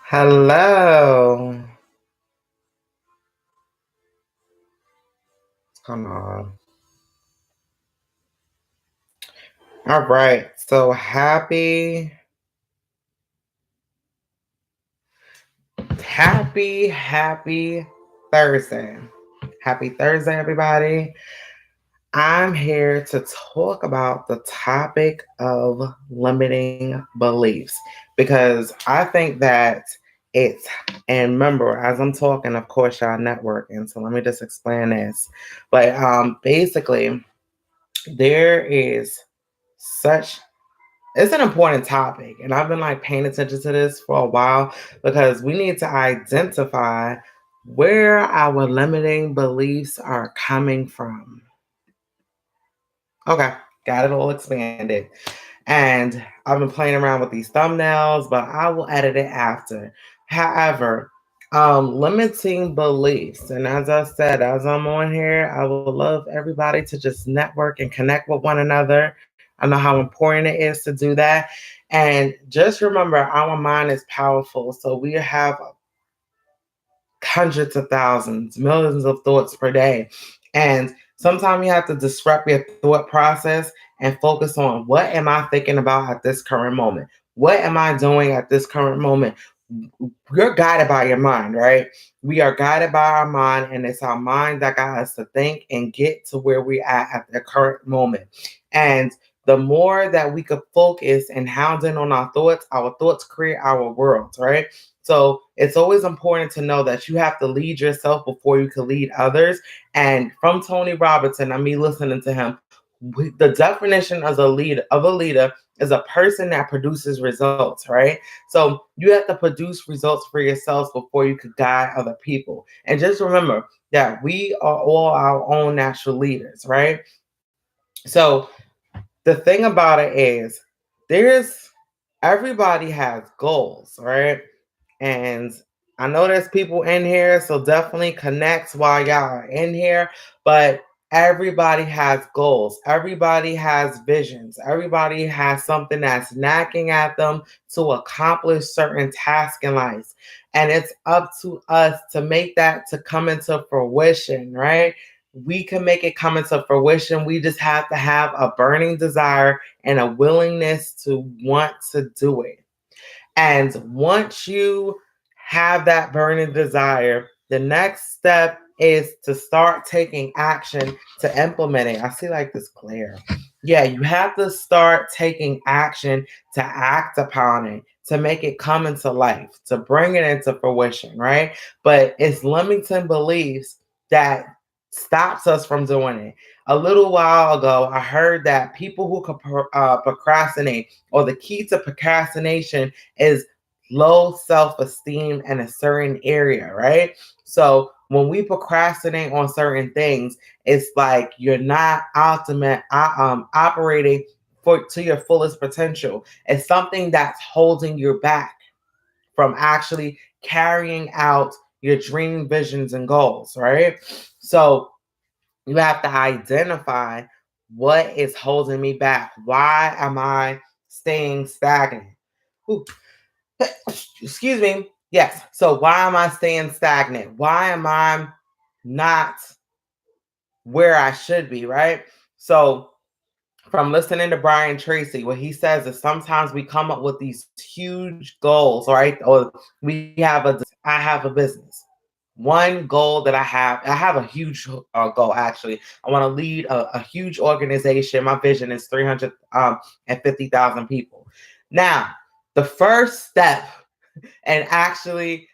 Hello. What's going on? All right. So happy Thursday. Happy Thursday, everybody. I'm here to talk about the topic of limiting beliefs because I think that it's, and remember, as I'm talking, of course, y'all networking. So let me just explain this. But basically, there is such it's an important topic, and I've been like paying attention to this for a while because we need to identify where our limiting beliefs are coming from. Okay, got it all expanded. And I've been playing around with these thumbnails, but I will edit it after. However, limiting beliefs. And as I said, as I'm on here, I would love everybody to just network and connect with one another. I know how important it is to do that. And just remember, our mind is powerful. So we have hundreds of thousands, millions of thoughts per day. And sometimes you have to disrupt your thought process and focus on what am I thinking about at this current moment? What am I doing at this current moment? You're guided by your mind, right? We are guided by our mind, and it's our mind that got us to think and get to where we at the current moment. And the more that we could focus and hound in on our thoughts create our worlds, right? So it's always important to know that you have to lead yourself before you can lead others. And from Tony Robinson, I mean, listening to him, the definition of a leader is a person that produces results, right? So you have to produce results for yourselves before you could guide other people. And just remember that we are all our own natural leaders, right? So the thing about it is there's everybody has goals, right? And I know there's people in here, so definitely connect while y'all are in here. But everybody has goals, everybody has visions, everybody has something that's knocking at them to accomplish certain tasks in life. And it's up to us to make that to come into fruition, right? We can make it come into fruition. We just have to have a burning desire and a willingness to want to do it. And once you have that burning desire, the next step is to start taking action to implement it. I see like this glare. Yeah, you have to start taking action to act upon it, to make it come into life, to bring it into fruition, right? But it's limiting beliefs that stops us from doing it. A little while ago, I heard that people who procrastinate, or the key to procrastination is low self-esteem in a certain area, right? So when we procrastinate on certain things, it's like you're not operating for to your fullest potential. It's something that's holding you back from actually carrying out your dream visions and goals, right? So you have to identify what is holding me back. Why am I staying stagnant? Ooh, excuse me. Yes. So why am I staying stagnant? Why am I not where I should be? Right. So from listening to Brian Tracy, what he says is sometimes we come up with these huge goals, right? Or I have a business. One goal that I have a huge goal actually. I want to lead a huge organization. My vision is 350,000 people. Now, the first step and actually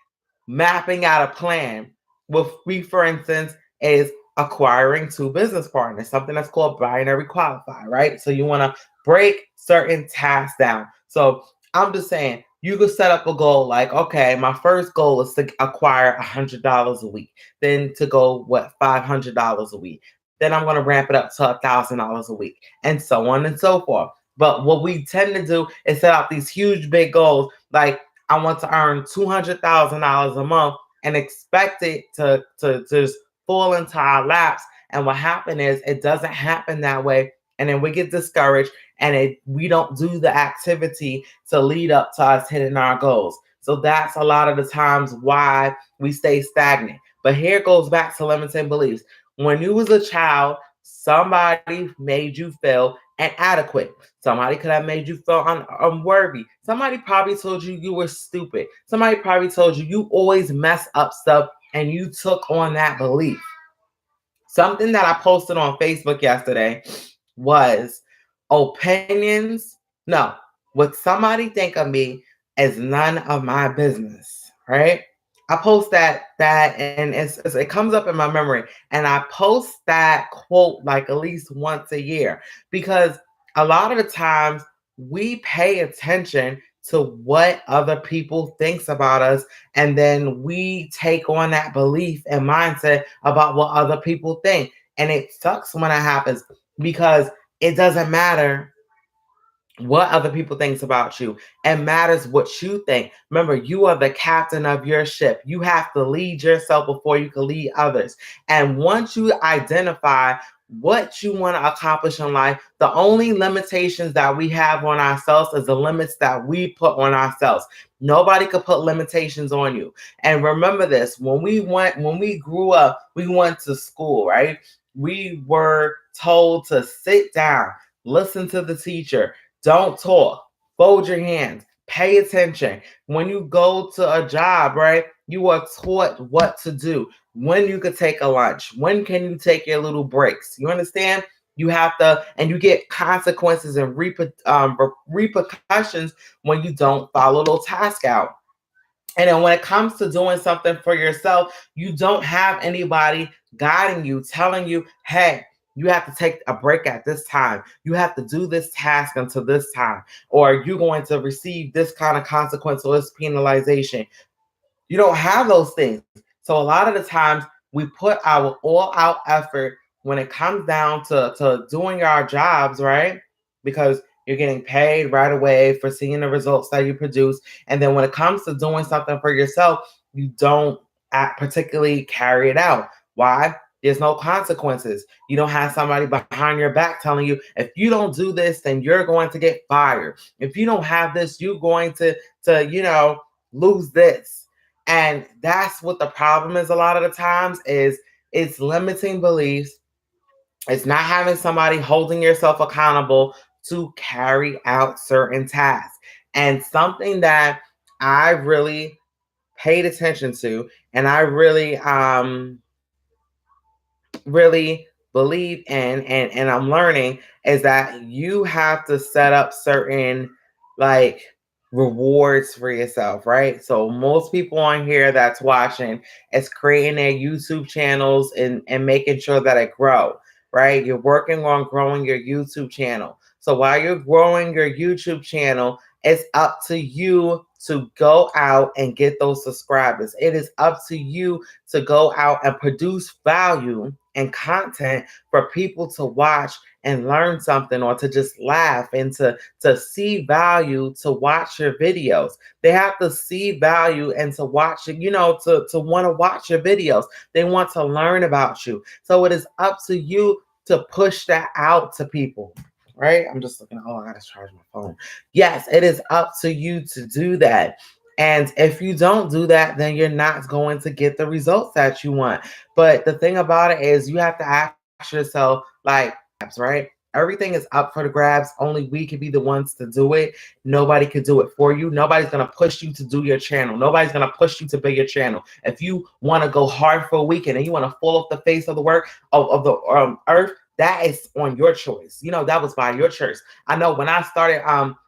mapping out a plan with me, for instance, is acquiring two business partners, something that's called binary qualify, right? So you want to break certain tasks down. So I'm just saying, you could set up a goal like, okay, my first goal is to acquire $100 a week, then to go $500 a week. Then I'm going to ramp it up to $1,000 a week, and so on and so forth. But what we tend to do is set out these huge big goals, like I want to earn $200,000 a month and expect it to just fall into our laps. And what happened is it doesn't happen that way. And then we get discouraged and we don't do the activity to lead up to us hitting our goals. So that's a lot of the times why we stay stagnant. But here goes back to limiting beliefs. When you was a child, somebody made you feel inadequate. Somebody could have made you feel unworthy. Somebody probably told you you were stupid. Somebody probably told you you always mess up stuff, and you took on that belief. Something that I posted on Facebook yesterday was opinions. No, what somebody think of me is none of my business, right? I post that and it comes up in my memory, and I post that quote like at least once a year, because a lot of the times we pay attention to what other people thinks about us, and then we take on that belief and mindset about what other people think. And it sucks when it happens, because it doesn't matter what other people thinks about you. It matters what you think. Remember, you are the captain of your ship. You have to lead yourself before you can lead others. And once you identify what you want to accomplish in life, the only limitations that we have on ourselves is the limits that we put on ourselves. Nobody could put limitations on you. And remember this, when we grew up, we went to school, right? We were told to sit down, listen to the teacher, don't talk, fold your hands, pay attention. When you go to a job, right, you are taught what to do, when you could take a lunch, when can you take your little breaks. You understand? You have to, and you get consequences and repercussions when you don't follow those tasks out. And then when it comes to doing something for yourself, you don't have anybody guiding you, telling you, hey, you have to take a break at this time. You have to do this task until this time, or you're going to receive this kind of consequence or this penalization. You don't have those things. So a lot of the times we put our all out effort when it comes down to doing our jobs, right? Because you're getting paid right away for seeing the results that you produce. And then when it comes to doing something for yourself, you don't particularly carry it out. Why? There's no consequences. You don't have somebody behind your back telling you, if you don't do this, then you're going to get fired. If you don't have this, you're going to lose this. And that's what the problem is a lot of the times, is it's limiting beliefs. It's not having somebody holding yourself accountable to carry out certain tasks. And something that I really paid attention to, and I really believe in, and I'm learning, is that you have to set up certain like rewards for yourself, right? So most people on here that's watching is creating their YouTube channels and making sure that it grow, right? You're working on growing your YouTube channel. So while you're growing your YouTube channel, it's up to you to go out and get those subscribers. It is up to you to go out and produce value and content for people to watch and learn something, or to just laugh, and to see value, to watch your videos. They have to see value and to watch it, to want to watch your videos. They want to learn about you. So it is up to you to push that out to people. Right? I'm just looking. Oh, I gotta charge my phone. Yes, it is up to you to do that. And if you don't do that, then you're not going to get the results that you want. But the thing about it is, you have to ask yourself, like, right? Everything is up for the grabs. Only we can be the ones to do it. Nobody can do it for you. Nobody's going to push you to do your channel. Nobody's going to push you to build your channel. If you want to go hard for a weekend and you want to fall off the face of the the earth, that is on your choice. That was by your choice. I know when I started,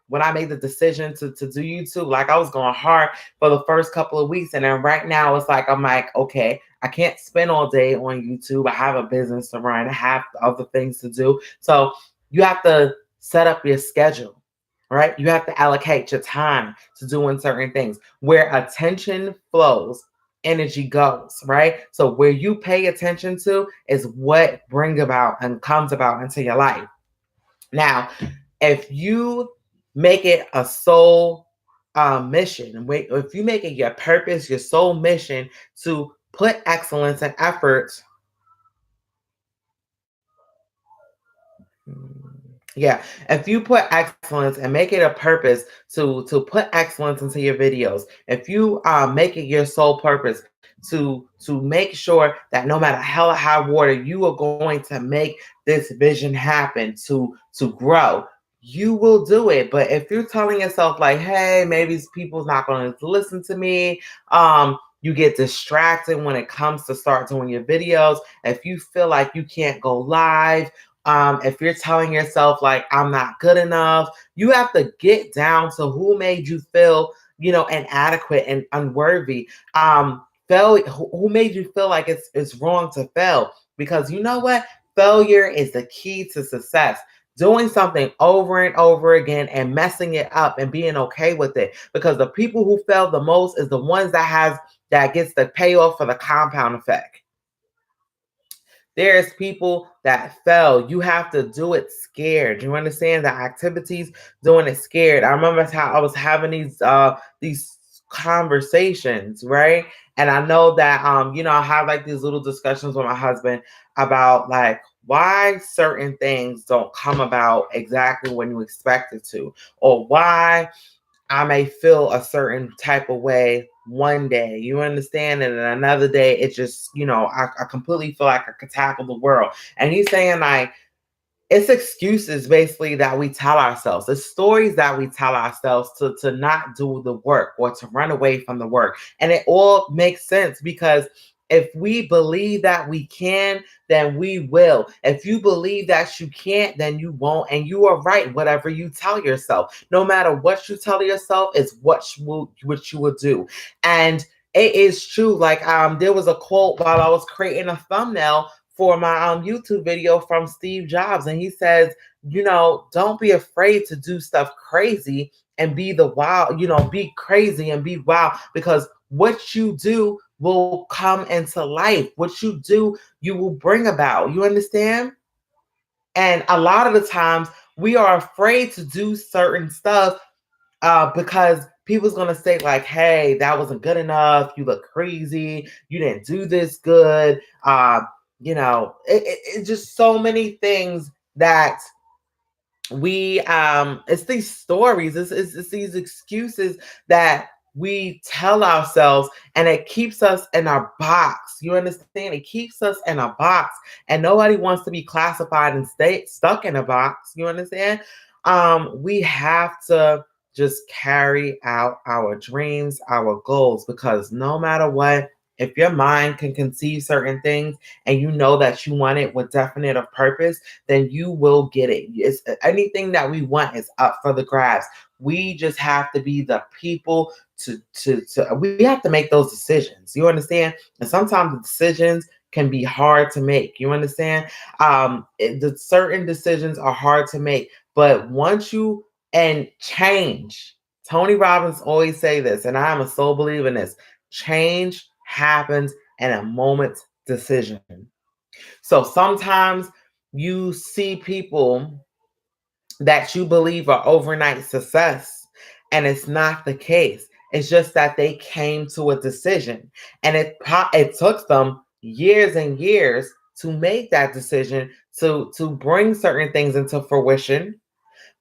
when I made the decision to do YouTube, like I was going hard for the first couple of weeks. And then right now it's like, I'm like, okay, I can't spend all day on YouTube. I have a business to run. I have other things to do. So you have to set up your schedule, right? You have to allocate your time to doing certain things. Where attention flows, energy goes, right? So where you pay attention to is what brings about and comes about into your life. Now, if you make it a soul mission, if you make it your purpose, your soul mission to put excellence and effort. Yeah, if you put excellence and make it a purpose to put excellence into your videos, if you make it your sole purpose to make sure that no matter hell or high water, you are going to make this vision happen to grow, you will do it. But if you're telling yourself like, hey, maybe people's not going to listen to me, you get distracted when it comes to start doing your videos. If you feel like you can't go live, if you're telling yourself like I'm not good enough, you have to get down to who made you feel, inadequate and unworthy. Who made you feel like it's wrong to fail? Because you know what? Failure is the key to success. Doing something over and over again and messing it up and being okay with it. Because the people who fail the most is the ones that gets the payoff for the compound effect. There's people that fail. You have to do it scared. You understand the activities doing it scared. I remember how I was having these conversations, right? And I know that I have like these little discussions with my husband about like why certain things don't come about exactly when you expect it to, or why I may feel a certain type of way one day, you understand? And then another day, it just, I completely feel like I could tackle the world. And he's saying, like, it's excuses basically that we tell ourselves. It's stories that we tell ourselves to not do the work or to run away from the work. And it all makes sense because if we believe that we can, then we will. If you believe that you can't, then you won't. And you are right, whatever you tell yourself. No matter what you tell yourself, is what you will do. And it is true. Like there was a quote while I was creating a thumbnail for my YouTube video from Steve Jobs. And he says, don't be afraid to do stuff crazy and be the wild, be crazy and be wild, because what you do will come into life. What you do, you will bring about. You understand? And a lot of the times we are afraid to do certain stuff because people's gonna say like, "Hey, that wasn't good enough. You look crazy. You didn't do this good." It's just so many things that it's these stories, it's these excuses that we tell ourselves, and it keeps us in our box. You understand? It keeps us in a box, and nobody wants to be classified and stay stuck in a box. You understand? We have to just carry out our dreams, our goals, because no matter what, if your mind can conceive certain things and you know that you want it with definite of purpose, then you will get it. It's anything that we want is up for the grabs. We just have to be the people to we have to make those decisions. You understand? And sometimes the decisions can be hard to make. You understand? The certain decisions are hard to make, but once you and change. Tony Robbins always say this, and I am a soul believer in this. Change happens in a moment's decision. So sometimes you see people that you believe are overnight success, and it's not the case. It's just that they came to a decision, and it took them years and years to make that decision to bring certain things into fruition.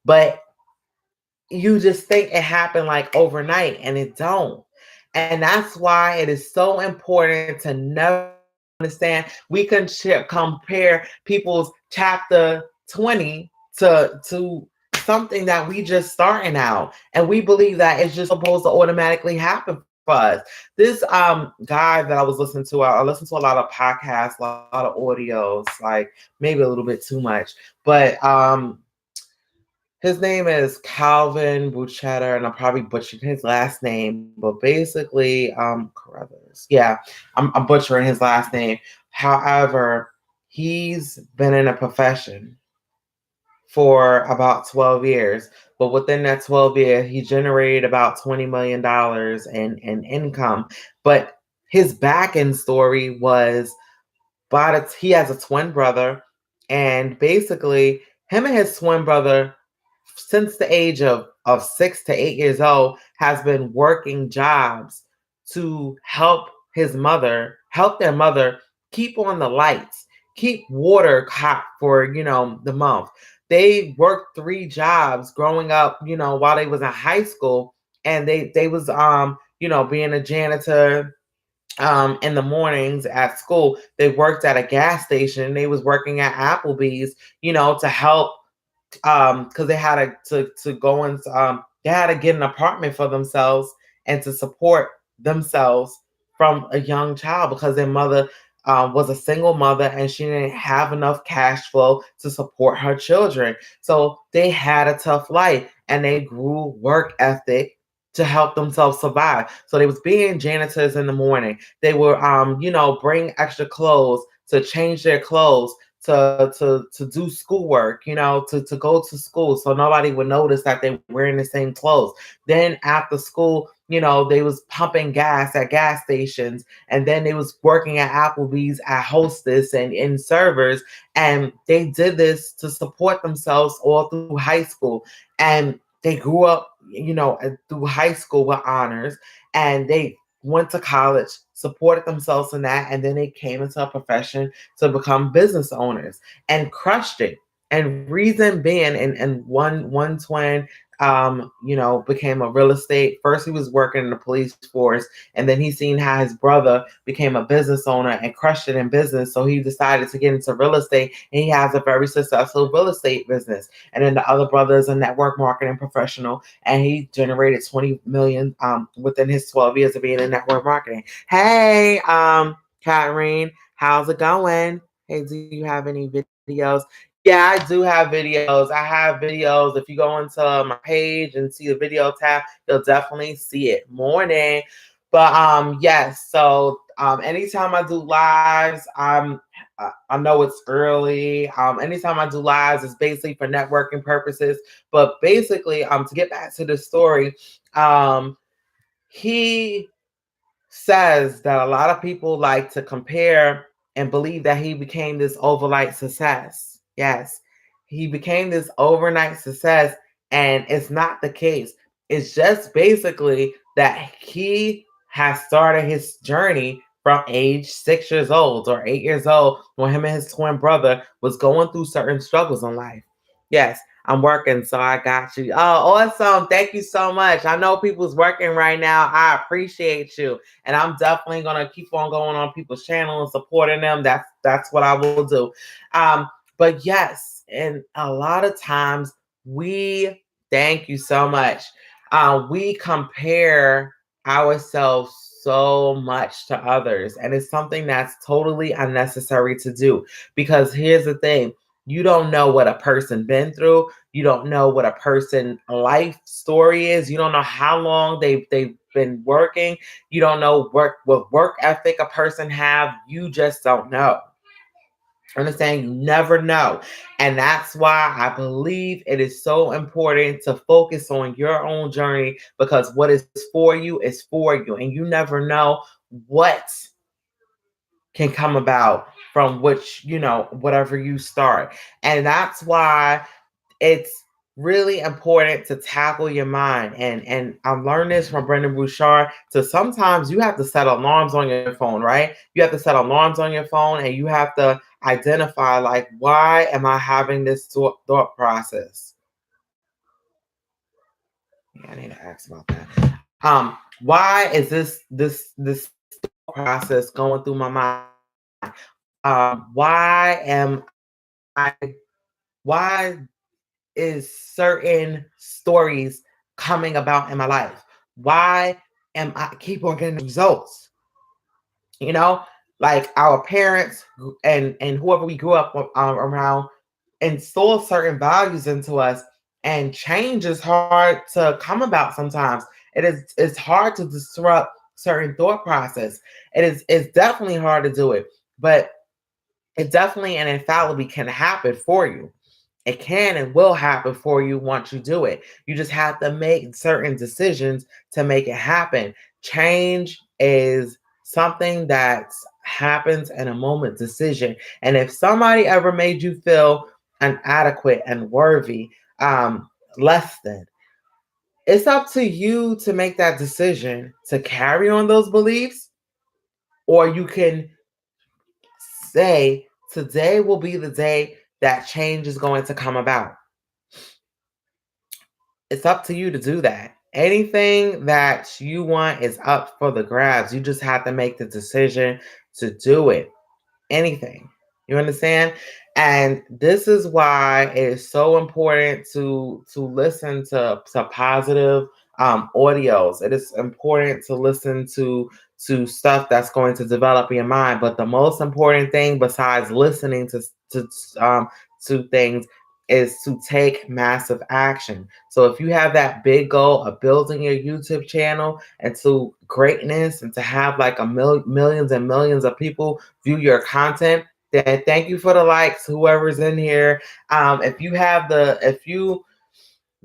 But you just think it happened like overnight, and it don't. And that's why it is so important to never understand. We can compare people's chapter 20 to something that we just starting out, and we believe that it's just supposed to automatically happen for us. This guy that I was listening to, I listen to a lot of podcasts, a lot of audios, like maybe a little bit too much, but his name is Calvin Buchetta, and I probably butchered his last name, but basically, Carruthers. Yeah, I'm butchering his last name. However, he's been in a profession for about 12 years, but within that 12 years, he generated about $20 million in income. But his back end story was, but he has a twin brother, and basically, him and his twin brother, since the age of 6 to 8 years old, has been working jobs to help their mother keep on the lights, keep water hot for the month. they worked 3 jobs growing up, while they was in high school, and they was being a janitor in the mornings at school. They worked at a gas station. They was working at Applebee's, to help, because they had to go and they had to get an apartment for themselves and to support themselves from a young child, because their mother was a single mother and she didn't have enough cash flow to support her children. So they had a tough life and they grew work ethic to help themselves survive. So they was being janitors in the morning. They were bring extra clothes, to change their clothes, to do schoolwork, to go to school so nobody would notice that they were wearing the same clothes. Then after school, they was pumping gas at gas stations, and then they was working at Applebee's at hostess and in servers, and they did this to support themselves all through high school. And they grew up, through high school with honors, and they went to college, supported themselves in that, and then they came into a profession to become business owners and crushed it. And reason being, and one twin, became a real estate. First, he was working in the police force, and then he seen how his brother became a business owner and crushed it in business. So he decided to get into real estate, and he has a very successful real estate business. And then the other brother is a network marketing professional, and he generated 20 million within his 12 years of being in network marketing. Hey, Kyrene, how's it going? Hey, do you have any videos? Yeah, I do have videos. I have videos. If you go into my page and see the video tab, you'll definitely see it. Morning. But yes, so anytime I do lives, I know it's early. Anytime I do lives, it's basically for networking purposes. But basically, to get back to the story, he says that a lot of people like to compare and believe that he became this overnight success. Yes, he became this overnight success, and it's not the case. It's just basically that he has started his journey from age 6 years old or 8 years old, when him and his twin brother was going through certain struggles in life. Yes, I'm working, so I got you. Oh, awesome. Thank you so much. I know people's working right now. I appreciate you. And I'm definitely gonna keep on going on people's channel and supporting them. That's what I will do. But yes, and a lot of times we thank you so much. We compare ourselves so much to others, and it's something that's totally unnecessary to do, because here's the thing: you don't know what a person been through. You don't know what a person life story is. You don't know how long they've been working. You don't know what work ethic a person have. You just don't know. Understand? You never know. And that's why I believe it is so important to focus on your own journey, because what is for you is for you. And you never know what can come about from which, whatever you start. And that's why it's really important to tackle your mind. And I learned this from Brendon Burchard. So sometimes you have to set alarms on your phone, right? You have to set alarms on your phone, and you have to identify, like, why am I having this thought process? Yeah, I need to ask about that. Why is this process going through my mind? Why am I? Why is certain stories coming about in my life? Why am I keep on getting results? You know, like our parents and whoever we grew up around install certain values into us, and change is hard to come about sometimes. It's hard to disrupt certain thought process. It's definitely hard to do it, but it definitely and infallibly can happen for you. It can and will happen for you once you do it. You just have to make certain decisions to make it happen. Change is something that happens in a moment decision. And if somebody ever made you feel inadequate and worthy, less than, it's up to you to make that decision to carry on those beliefs, or you can say, today will be the day that change is going to come about. It's up to you to do that. Anything that you want is up for the grabs. You just have to make the decision to do it. Anything. You understand? And this is why it is so important to listen to positive audios. It is important to listen to stuff that's going to develop your mind. But the most important thing, besides listening to um, to things, is to take massive action. So if you have that big goal of building your YouTube channel and to greatness and to have like millions and millions of people view your content, then thank you for the likes, whoever's in here. If you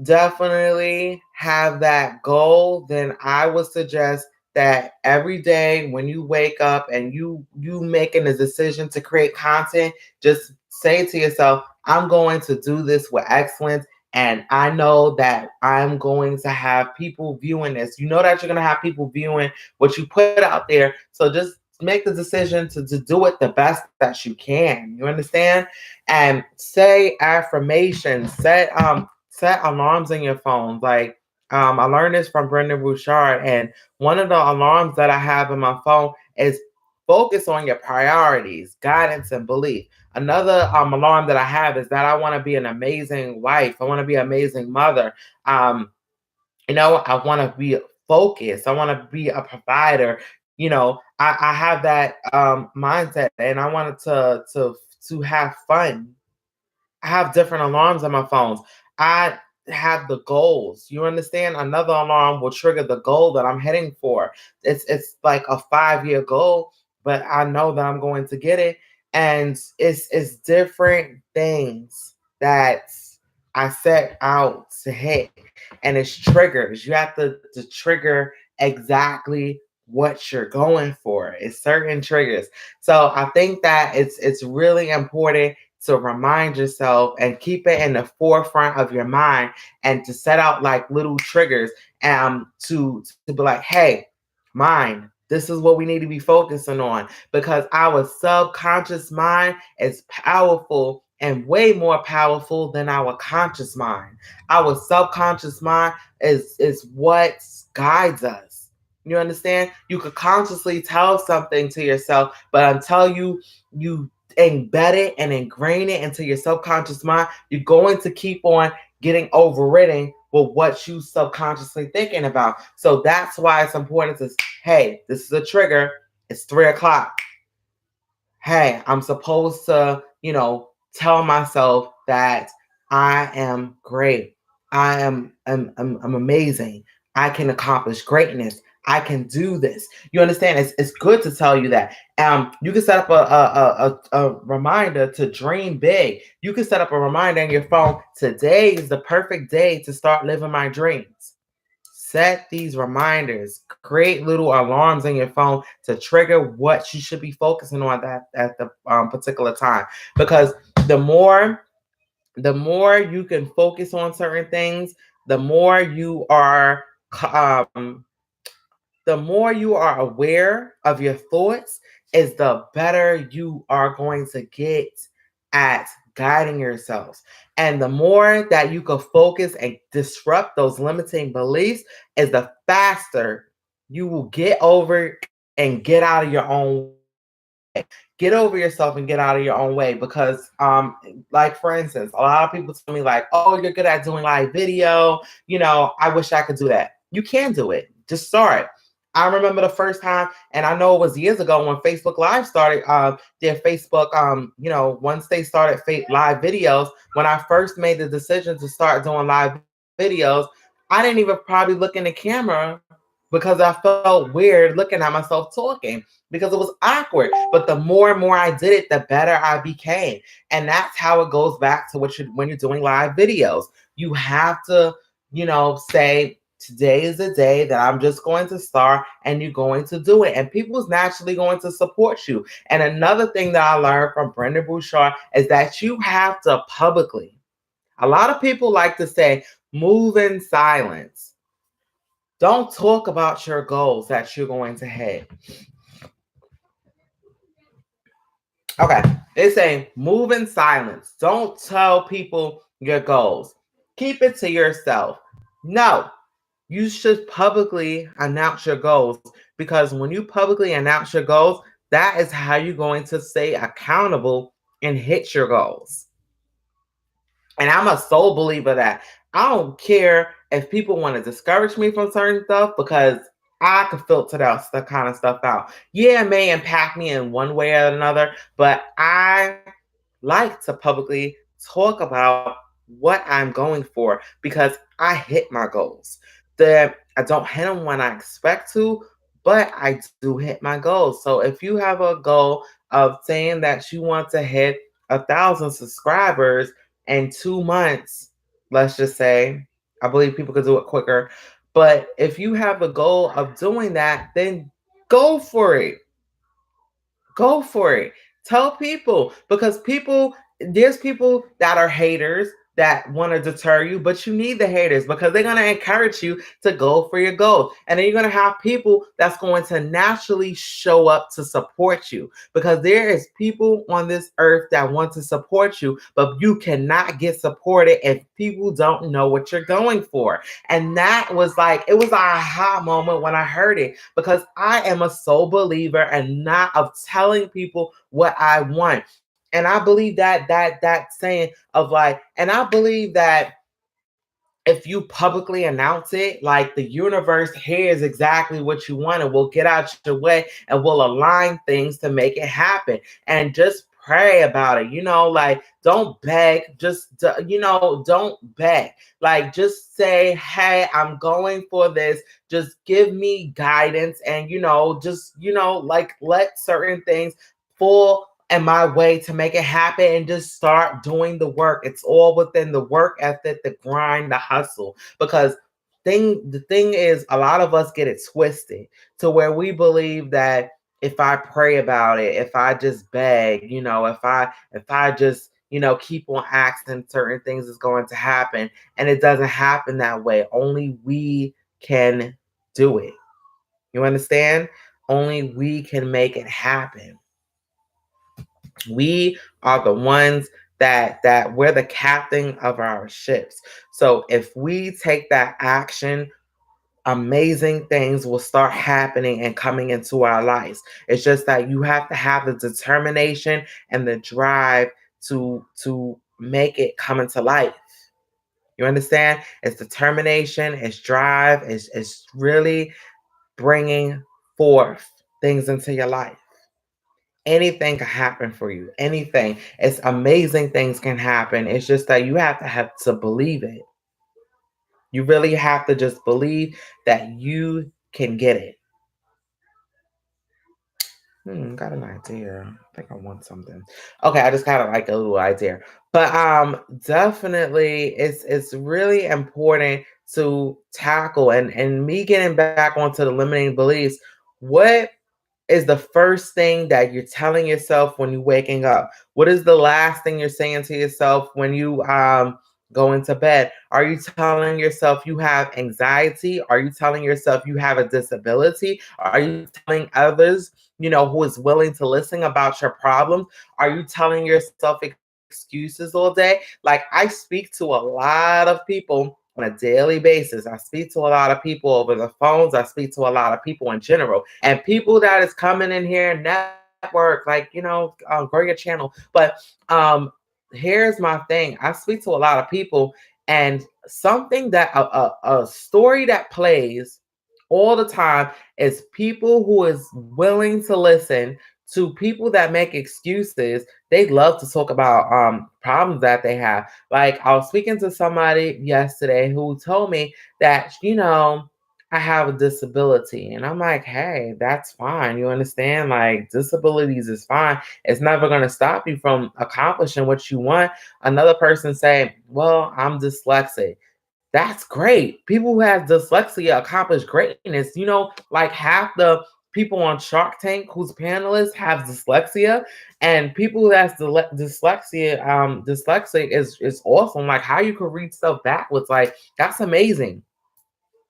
definitely have that goal, then I would suggest that every day when you wake up and you making a decision to create content, just say to yourself, I'm going to do this with excellence. And I know that I'm going to have people viewing this. You know that you're going to have people viewing what you put out there. So just make the decision to do it the best that you can. You understand? And say affirmations, set alarms in your phone. Like I learned this from Brendon Burchard, and one of the alarms that I have in my phone is focus on your priorities, guidance, and belief. Another alarm that I have is that I want to be an amazing wife. I want to be an amazing mother. I want to be focused. I want to be a provider. I have that mindset, and I wanted to have fun. I have different alarms on my phones. I have the goals. You understand? Another alarm will trigger the goal that I'm heading for. It's like a 5-year goal, but I know that I'm going to get it. And it's different things that I set out to hit. And it's triggers. You have to trigger exactly what you're going for. It's certain triggers. So I think that it's really important to remind yourself and keep it in the forefront of your mind, and to set out like little triggers to be like, hey, mind, this is what we need to be focusing on, because our subconscious mind is powerful and way more powerful than our conscious mind. Our subconscious mind is what guides us. You understand? You could consciously tell something to yourself, but until you embed it and ingrain it into your subconscious mind, you're going to keep on getting overridden with what you subconsciously thinking about. So that's why it's important to, hey, this is a trigger. It's 3 o'clock. Hey, I'm supposed to, tell myself that I am great. I'm amazing. I can accomplish greatness. I can do this. You understand? It's good to tell you that. You can set up a reminder to dream big. You can set up a reminder on your phone. Today is the perfect day to start living my dreams. Set these reminders. Create little alarms in your phone to trigger what you should be focusing on that at the particular time. Because the more the more you can focus on certain things, the more you are um, the more you are aware of your thoughts, is the better you are going to get at guiding yourselves. And the more that you can focus and disrupt those limiting beliefs, is the faster you will get over and get out of your own. Get over yourself and get out of your own way. Because like for instance, a lot of people tell me like, oh, you're good at doing live video, I wish I could do that. You can do it. Just start. I remember the first time, and I know it was years ago when Facebook Live started their Facebook, once they started live videos, when I first made the decision to start doing live videos, I didn't even probably look in the camera because I felt weird looking at myself talking, because it was awkward. But the more and more I did it, the better I became. And that's how it goes back to when you're doing live videos. You have to, say, today is the day that I'm just going to start, and you're going to do it. And people's naturally going to support you. And another thing that I learned from Brendon Burchard is that you have to publicly, a lot of people like to say, move in silence. Don't talk about your goals that you're going to hit. Okay, they say move in silence. Don't tell people your goals. Keep it to yourself. No, you should publicly announce your goals, because when you publicly announce your goals, that is how you're going to stay accountable and hit your goals. And I'm a sole believer that I don't care if people want to discourage me from certain stuff, because I could filter that kind of stuff out. Yeah, it may impact me in one way or another, but I like to publicly talk about what I'm going for, because I hit my goals. That I don't hit them when I expect to, but I do hit my goals. So if you have a goal of saying that you want to hit 1,000 subscribers in 2 months, let's just say, I believe people could do it quicker. But if you have a goal of doing that, then go for it. Go for it. Tell people, because there's people that are haters that want to deter you, but you need the haters because they're going to encourage you to go for your goals. And then you're going to have people that's going to naturally show up to support you, because there is people on this earth that want to support you, but you cannot get supported if people don't know what you're going for. And that was like, it was an aha moment when I heard it, because I am a sole believer and not of telling people what I want. And I believe that saying of like, and I believe that if you publicly announce it, like the universe hears exactly what you want and will get out your way and will align things to make it happen. And just pray about it. Like, don't beg. Don't beg. Like, just say, hey, I'm going for this. Just give me guidance, and like, let certain things fall in my way to make it happen, and just start doing the work. It's all within the work ethic, the grind, the hustle. Because the thing is, a lot of us get it twisted to where we believe that if I pray about it, if I just beg, if I just keep on asking, certain things is going to happen. And it doesn't happen that way. Only we can do it. You understand? Only we can make it happen. We are the ones that we're the captain of our ships. So if we take that action, amazing things will start happening and coming into our lives. It's just that you have to have the determination and the drive to make it come into life. You understand? It's determination, it's drive, it's really bringing forth things into your life. Anything can happen for you. Anything. It's amazing things can happen. It's just that you have to believe it. You really have to just believe that you can get it. Got an idea. I think I want something. Okay, I just got like a little idea. But definitely it's really important to tackle, and me getting back onto the limiting beliefs. What is the first thing that you're telling yourself when you're waking up? What is the last thing you're saying to yourself when you go into bed? Are you telling yourself you have anxiety? Are you telling yourself you have a disability? Are you telling others, who is willing to listen about your problems? Are you telling yourself excuses all day? Like, I speak to a lot of people on a daily basis. I speak to a lot of people over the phones. I speak to a lot of people in general, and people that is coming in here network, like, grow your channel. But here's my thing. I speak to a lot of people, and something that a story that plays all the time is people who is willing to listen to people that make excuses. They love to talk about problems that they have. Like, I was speaking to somebody yesterday who told me that, I have a disability. And I'm like, hey, that's fine. You understand? Like, disabilities is fine. It's never going to stop you from accomplishing what you want. Another person say, well, I'm dyslexic. That's great. People who have dyslexia accomplish greatness. Like, half the people on Shark Tank whose panelists have dyslexia, and people who has dyslexia, dyslexic is awesome. Like, how you can read stuff backwards, like, that's amazing.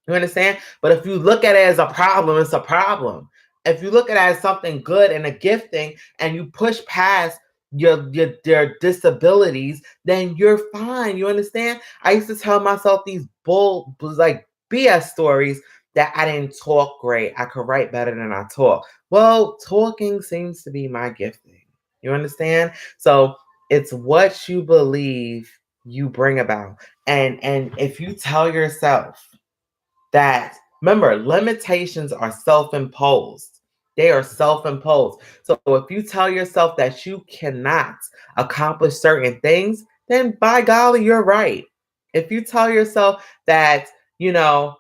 You understand? But if you look at it as a problem, it's a problem. If you look at it as something good and a gifting, and you push past your disabilities, then you're fine. You understand? I used to tell myself these like BS stories that I didn't talk great. I could write better than I talk. Well, talking seems to be my gifting. You understand? So it's what you believe you bring about. And if you tell yourself that, remember, limitations are self-imposed. They are self-imposed. So if you tell yourself that you cannot accomplish certain things, then by golly, you're right. If you tell yourself that, you know,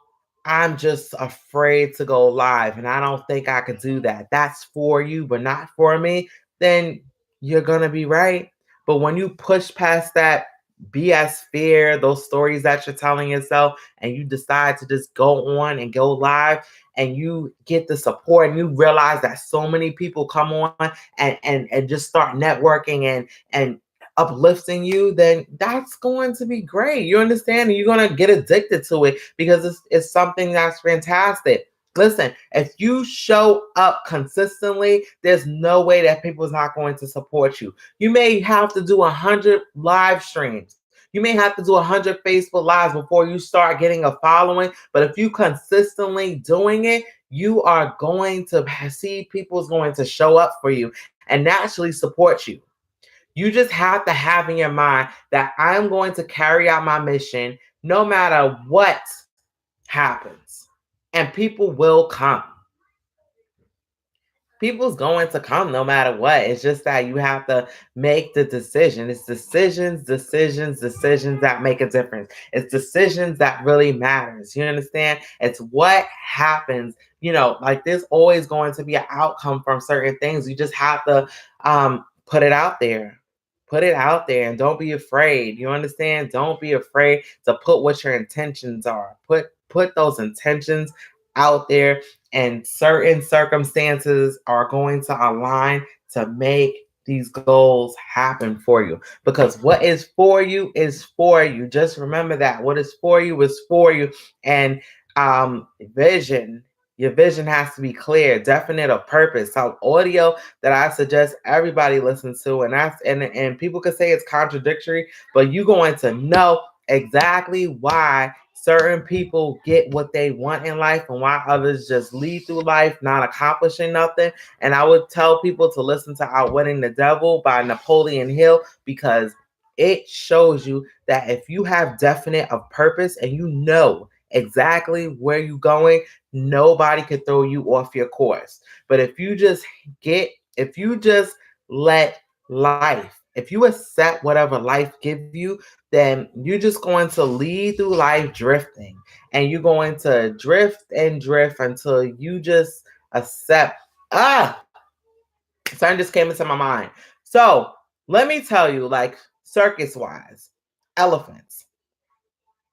I'm just afraid to go live and I don't think I could do that, that's for you, but not for me, then you're going to be right. But when you push past that BS fear, those stories that you're telling yourself, and you decide to just go on and go live, and you get the support, and you realize that so many people come on and just start networking and uplifting you, then that's going to be great. You understand? And you're going to get addicted to it because it's something that's fantastic. Listen, if you show up consistently, there's no way that people's not going to support you. You may have to do 100 live streams. You may have to do 100 Facebook lives before you start getting a following. But if you consistently doing it, you are going to see people's going to show up for you and naturally support you. You just have to have in your mind that I'm going to carry out my mission no matter what happens. And people will come. People's going to come no matter what. It's just that you have to make the decision. It's decisions that make a difference. It's decisions that really matters. You understand? It's what happens. Like there's always going to be an outcome from certain things. You just have to put it out there. Put it out there and don't be afraid. You understand? Don't be afraid to put what your intentions are. Put those intentions out there, and certain circumstances are going to align to make these goals happen for you, because what is for you is for you. Just remember that what is for you is for you. And vision, your vision has to be clear, definite, of purpose. So audio that I suggest everybody listen to, and people could say it's contradictory, but you're going to know exactly why certain people get what they want in life and why others just lead through life not accomplishing nothing. And I would tell people to listen to Outwitting the Devil by Napoleon Hill, because it shows you that if you have definite of purpose and you know exactly where you're going, nobody could throw you off your course. But if you just let life, if you accept whatever life gives you, then you're just going to lead through life drifting, and you're going to drift and drift until you just accept. Something just came into my mind. So let me tell you, like circus wise, elephants.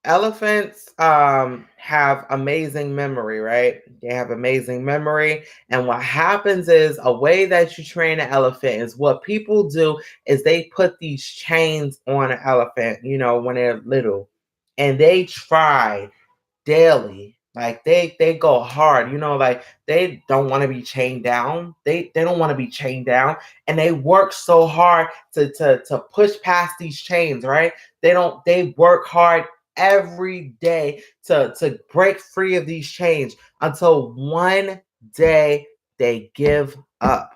Elephants have amazing memory, right? They have amazing memory. And what happens is, a way that you train an elephant is, what people do is they put these chains on an elephant, when they're little. And they try daily. Like they go hard, like they don't want to be chained down. They don't want to be chained down. And they work so hard to push past these chains, right? They work hard every day to break free of these chains, until one day they give up.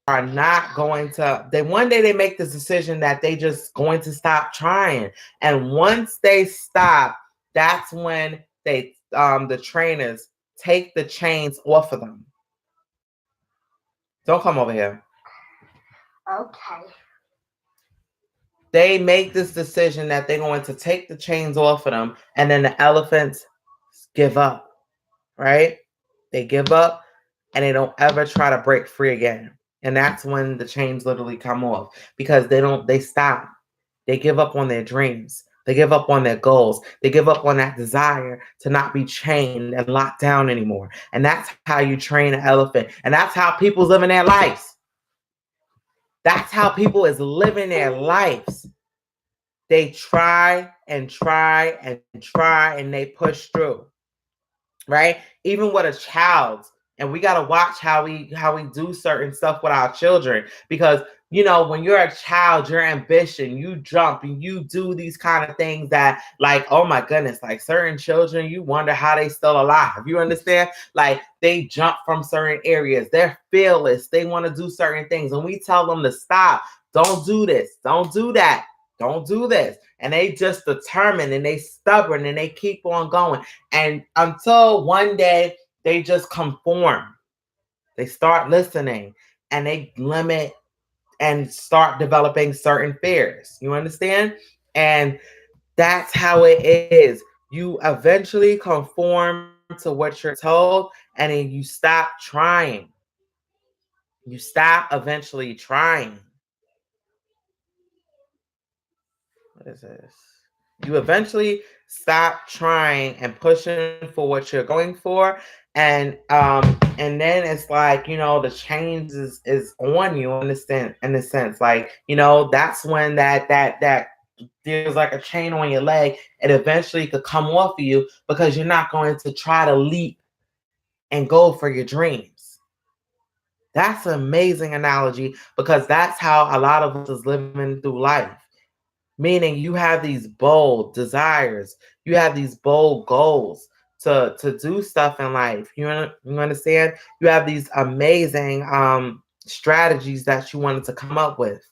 Are not going to, they one day they make this decision that they just going to stop trying. And once they stop, that's when they the trainers take the chains off of them. Don't come over here. Okay. They make this decision that they're going to take the chains off of them, and then the elephants give up, right? They give up and they don't ever try to break free again. And that's when the chains literally come off, because they stop. They give up on their dreams. They give up on their goals. They give up on that desire to not be chained and locked down anymore. And that's how you train an elephant. And that's how people's living their lives. That's how people is living their lives. They try and try and try and they push through. Right? Even with a child, And we got to watch how we do certain stuff with our children, because when you're a child, your ambition, you jump and you do these kind of things that, like, oh my goodness, like certain children, you wonder how they still alive. You understand? Like, they jump from certain areas, they're fearless, they want to do certain things, and we tell them to stop, don't do this, don't do that, don't do this, and they just determined and they stubborn and they keep on going, and until one day they just conform. They start listening and they limit and start developing certain fears. You understand? And that's how it is. You eventually conform to what you're told, and then you stop trying. You stop eventually trying. What is this? You eventually stop trying and pushing for what you're going for, and then it's like, the change is on you in a sense, like, that's when that there's like a chain on your leg. It eventually could come off of you because you're not going to try to leap and go for your dreams. That's an amazing analogy, because that's how a lot of us is living through life. Meaning you have these bold desires, you have these bold goals to do stuff in life. You understand? You have these amazing strategies that you wanted to come up with,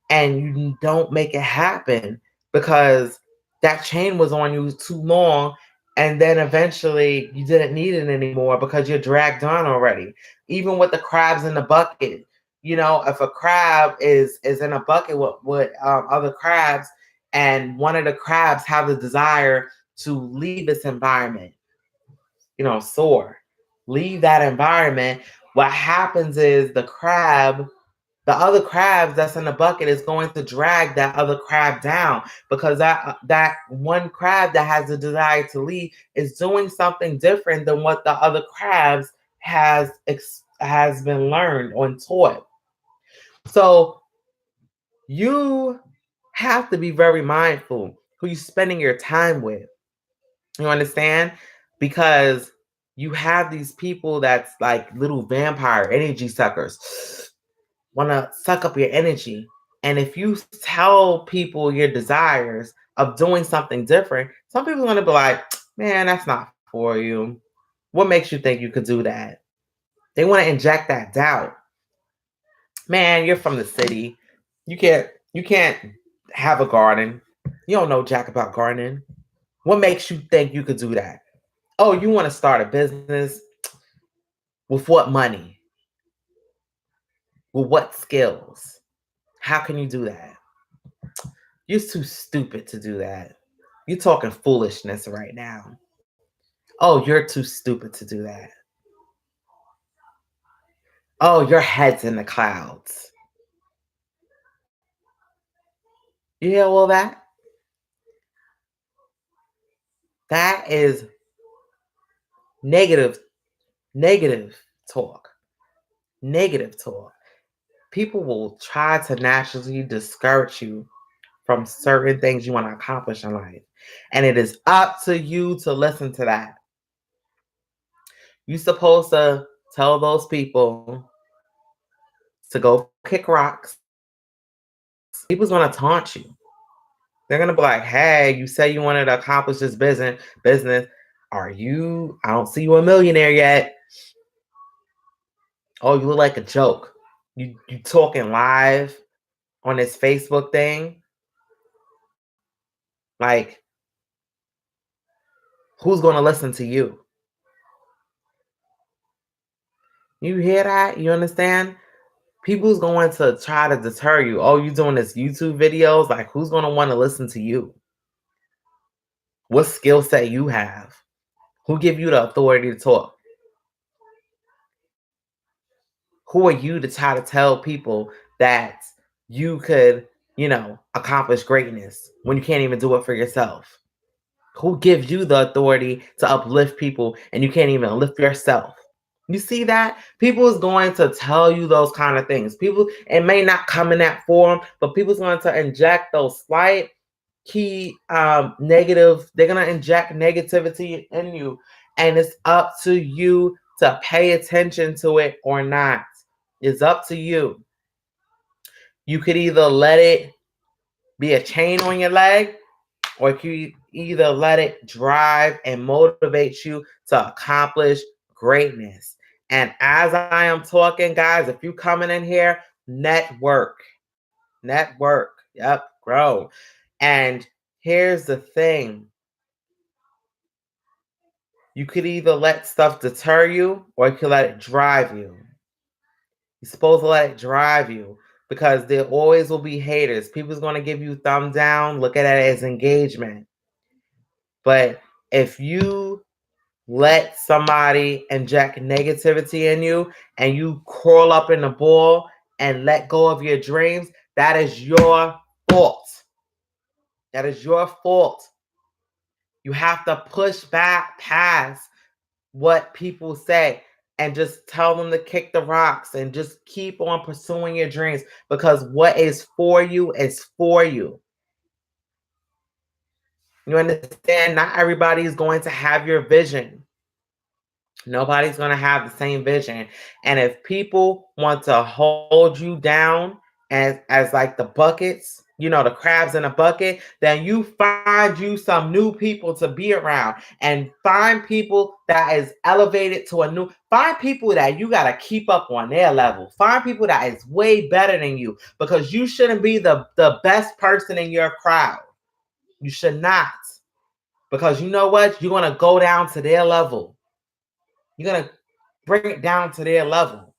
and you don't make it happen because that chain was on you too long, and then eventually you didn't need it anymore because you're dragged on already. Even with the crabs in the bucket, if a crab is in a bucket with other crabs, and one of the crabs have the desire to leave its environment, soar, leave that environment, what happens is the other crabs that's in the bucket is going to drag that other crab down, because that one crab that has the desire to leave is doing something different than what the other crabs has been learned or taught. So you have to be very mindful who you're spending your time with. You understand? Because you have these people that's like little vampire energy suckers, want to suck up your energy. And if you tell people your desires of doing something different, some people are going to be like, man, that's not for you. What makes you think you could do that? They want to inject that doubt. Man, you're from the city. You can't have a garden. You don't know jack about gardening. What makes you think you could do that? Oh, you want to start a business? With what money? With what skills? How can you do that? You're too stupid to do that. You're talking foolishness right now. Oh, you're too stupid to do that. Oh, your head's in the clouds. You hear all that? That is negative talk. Negative talk. People will try to naturally discourage you from certain things you want to accomplish in life. And it is up to you to listen to that. You're supposed to tell those people to go kick rocks. People's going to taunt you. They're going to be like, hey, you say you wanted to accomplish this business. I don't see you a millionaire yet. Oh, you look like a joke. You talking live on this Facebook thing. Like, who's going to listen to you? You hear that? You understand? People's going to try to deter you. Oh, you doing this YouTube videos? Like, who's going to want to listen to you? What skill set you have? Who give you the authority to talk? Who are you to try to tell people that you could, accomplish greatness when you can't even do it for yourself? Who gives you the authority to uplift people and you can't even lift yourself? You see that? People is going to tell you those kind of things. People, it may not come in that form, but people's going to inject those slight key negative. They're going to inject negativity in you. And it's up to you to pay attention to it or not. It's up to you. You could either let it be a chain on your leg, or you could either let it drive and motivate you to accomplish greatness. And as I am talking, guys, if you coming in here, network. Network. Yep, grow. And here's the thing. You could either let stuff deter you or you could let it drive you. You're supposed to let it drive you because there always will be haters. People's going to give you thumb down, look at it as engagement. But if you let somebody inject negativity in you and you curl up in the ball and let go of your dreams, that is your fault. That is your fault. You have to push back past what people say and just tell them to kick the rocks and just keep on pursuing your dreams, because what is for you is for you. You understand? Not everybody is going to have your vision. Nobody's going to have the same vision. And if people want to hold you down as like the buckets, you know, the crabs in a bucket, then you find you some new people to be around and find people that is elevated to find people that you got to keep up on their level. Find people that is way better than you, because you shouldn't be the best person in your crowd. You should not. Because you know what? You're going to go down to their level. You're going to bring it down to their level.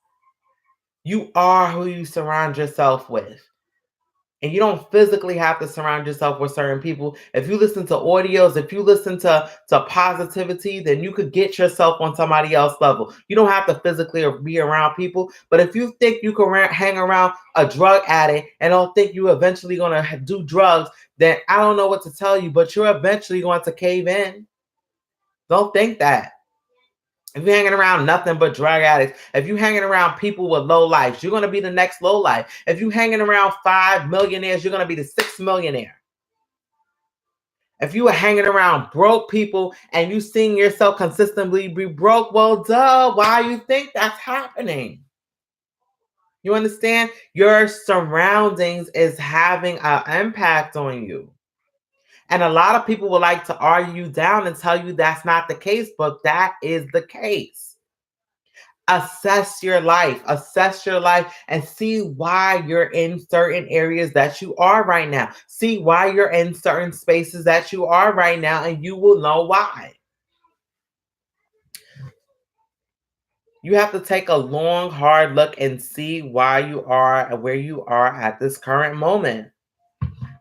You are who you surround yourself with. And you don't physically have to surround yourself with certain people. If you listen to audios, if you listen to positivity, then you could get yourself on somebody else's level. You don't have to physically be around people. But if you think you can hang around a drug addict and don't think you're eventually going to do drugs, then I don't know what to tell you, but you're eventually going to cave in. Don't think that. If you're hanging around nothing but drug addicts, if you're hanging around people with low lives, you're going to be the next low life. If you're hanging around 5 millionaires, you're going to be the 6th millionaire. If you are hanging around broke people and you seeing yourself consistently be broke, well, duh, why you think that's happening? You understand? Your surroundings is having an impact on you. And a lot of people would like to argue you down and tell you that's not the case, but that is the case. Assess your life and see why you're in certain areas that you are right now. See why you're in certain spaces that you are right now, and you will know why. You have to take a long, hard look and see why you are and where you are at this current moment.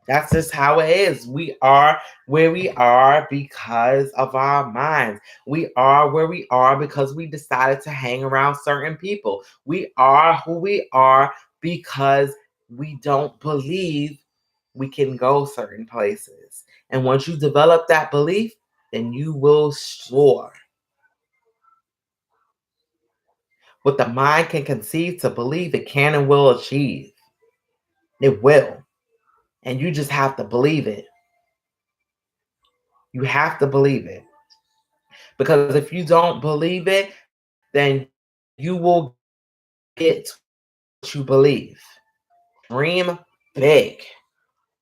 That's just how it is. We are where we are because of our minds. We are where we are because we decided to hang around certain people. We are who we are because we don't believe we can go certain places. And once you develop that belief, then you will soar. What the mind can conceive to believe, it can and will achieve. It will. And you just have to believe it. You have to believe it. Because if you don't believe it, then you will get what you believe. Dream big.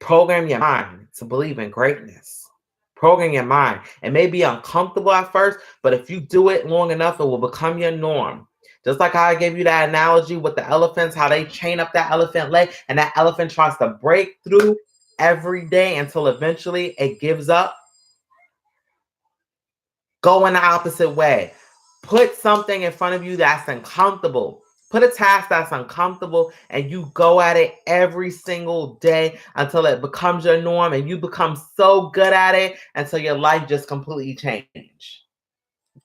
Program your mind to believe in greatness. Program your mind. It may be uncomfortable at first, but if you do it long enough, it will become your norm. Just like how I gave you that analogy with the elephants, how they chain up that elephant leg and that elephant tries to break through every day until eventually it gives up. Go in the opposite way. Put something in front of you that's uncomfortable. Put a task that's uncomfortable and you go at it every single day until it becomes your norm and you become so good at it until your life just completely changes.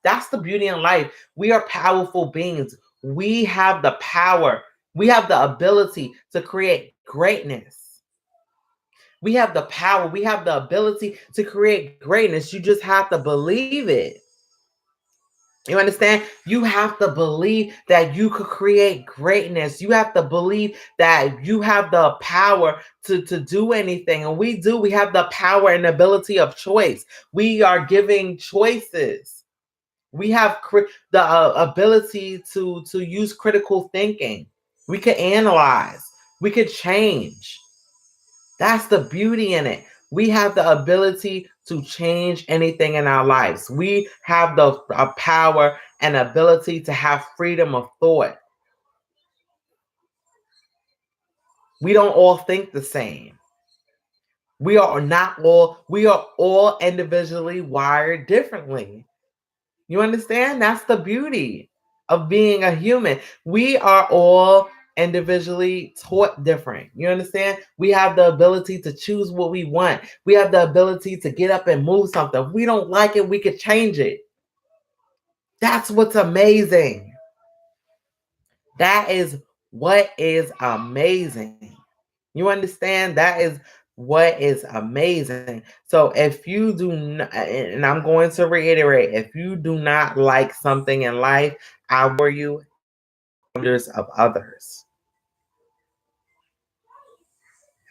That's the beauty in life. We are powerful beings. We have the power. We have the ability to create greatness. We have the power. We have the ability to create greatness. You just have to believe it. You understand? You have to believe that you could create greatness. You have to believe that you have the power to do anything. And we do. We have the power and ability of choice. We are giving choices. We have the ability to use critical thinking. We could analyze. We could change. That's the beauty in it. We have the ability to change anything in our lives. We have the power and ability to have freedom of thought. We don't all think the same. We are all individually wired differently. You understand? That's the beauty of being a human. We are all individually taught different. You understand? We have the ability to choose what we want. We have the ability to get up and move something. If we don't like it, we could change it. That's what's amazing. That is what is amazing. You understand? That is what is amazing. So if you do not, and I'm going to reiterate, if you do not like something in life, I warn you, hundreds of others.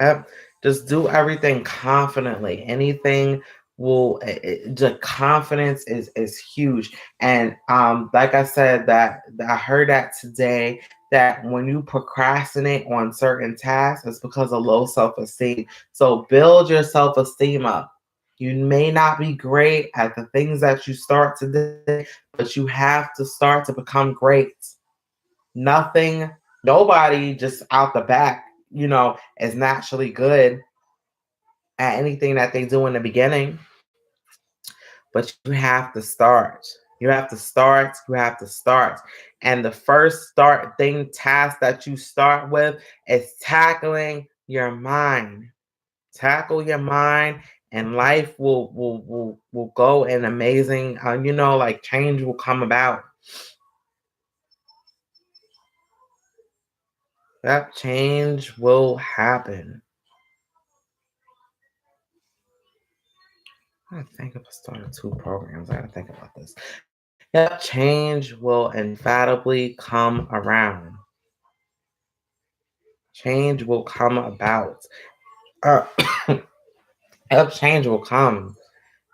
Yep. Just do everything confidently. Anything will the confidence is huge. And like I said, that I heard that today, that when you procrastinate on certain tasks, it's because of low self-esteem. So build your self-esteem up. You may not be great at the things that you start today, but you have to start to become great. Nobody just out the back, is naturally good at anything that they do in the beginning. But you have to start. You have to start. You have to start. And the first task that you start with is tackling your mind. Tackle your mind, and life will go in amazing. Like change will come about. That change will happen. I think of starting 2 programs. I gotta think about this. Yep, change will infallibly come around. Change will come about. Uh, yep, change will come.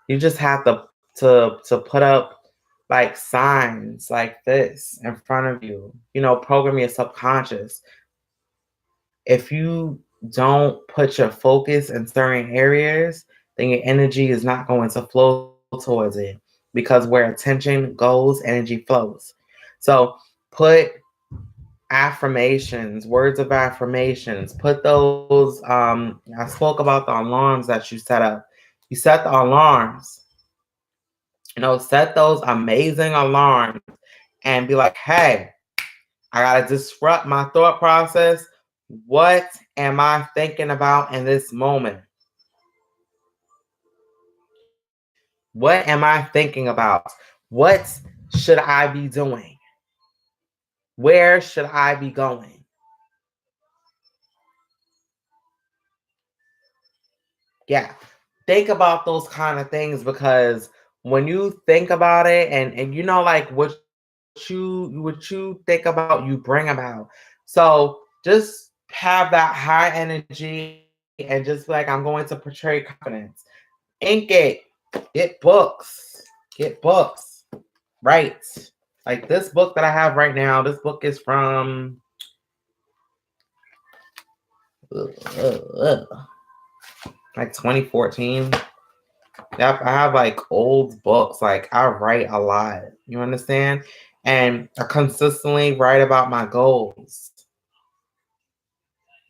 You just have to put up like signs like this in front of you. Program your subconscious. If you don't put your focus in certain areas, then your energy is not going to flow towards it, because where attention goes, energy flows. So put affirmations, words of affirmations, put those. I spoke about the alarms that you set up. You set the alarms, set those amazing alarms and be like, hey, I got to disrupt my thought process. What am I thinking about in this moment? What am I thinking about? What should I be doing? Where should I be going? Yeah. Think about those kind of things, because when you think about it, and like what you think about, you bring about. So just have that high energy and just like, I'm going to portray confidence. Ink it. Get books. Get books. Right. Like this book that I have right now, this book is from like 2014. Yep, I have like old books. Like I write a lot. You understand? And I consistently write about my goals.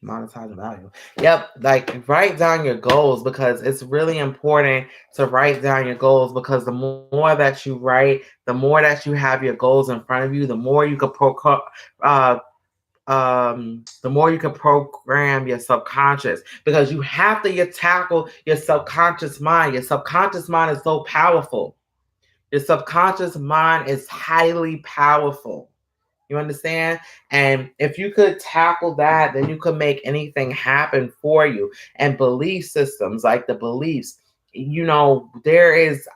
Monetizing value. Yep, like write down your goals, because it's really important to write down your goals, because the more that you write, the more that you have your goals in front of you, the more you could the more you can program your subconscious, because you have to tackle your subconscious mind. Your subconscious mind is so powerful. Your subconscious mind is highly powerful. You understand? And if you could tackle that, then you could make anything happen for you. And belief systems, like the beliefs, there is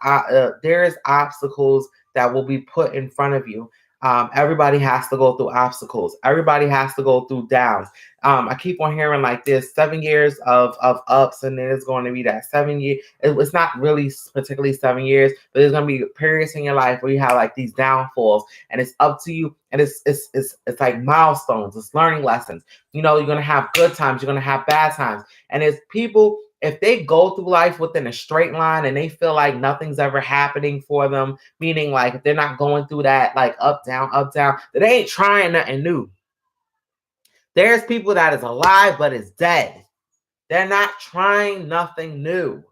obstacles that will be put in front of you. Everybody has to go through obstacles. Everybody has to go through downs. I keep on hearing like this 7 years of ups, and then it's going to be that 7 year. It's not really particularly 7 years, but there's going to be periods in your life where you have like these downfalls, and it's up to you. And it's like milestones. It's learning lessons. You know, you're going to have good times. You're going to have bad times. And it's people, if they go through life within a straight line and they feel like nothing's ever happening for them, meaning like if they're not going through that like up, down, that they ain't trying nothing new. There's people that is alive but is dead. They're not trying nothing new.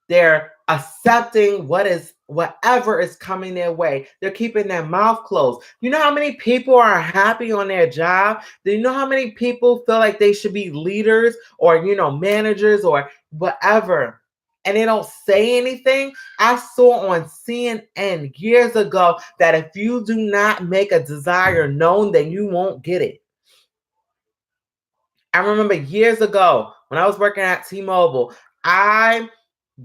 They're accepting whatever is coming their way. They're keeping their mouth closed. You know how many people are happy on their job? Do you know how many people feel like they should be leaders or, managers or whatever, and they don't say anything? I saw on CNN years ago that if you do not make a desire known, then you won't get it. I remember years ago when I was working at T-Mobile, I